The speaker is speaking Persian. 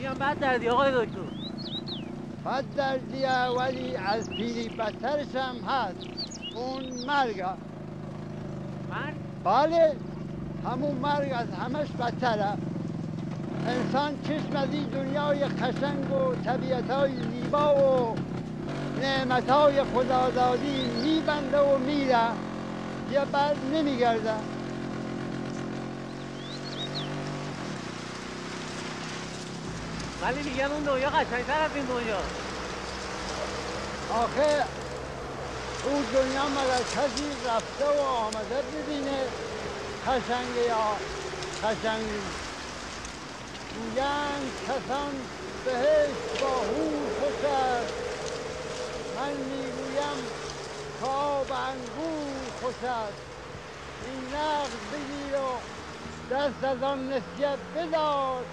میگم بد دردی آقای دکتر. بد دردیه ولی از پیری بدترش هم هست. اون مرگ. مرگ؟ بله، همون مرگ از همش بدتره. انسان چشم از این دنیای قشنگ و طبیعتهای زیبا و نعمتهای خدادادی میبنده و میره، یه بر نمیگرده. ولی میگن اون دنیا قشنگتر از این دنیا. آخه اون دنیا مگر کسی رفته و آمده ببینه قشنگه یا قشنگ نیست؟ گویند کسان بهشت با حور خوش است، من میگویم که آب انگور خوش است. این نقد بگیر و دست از آن نسیه بدار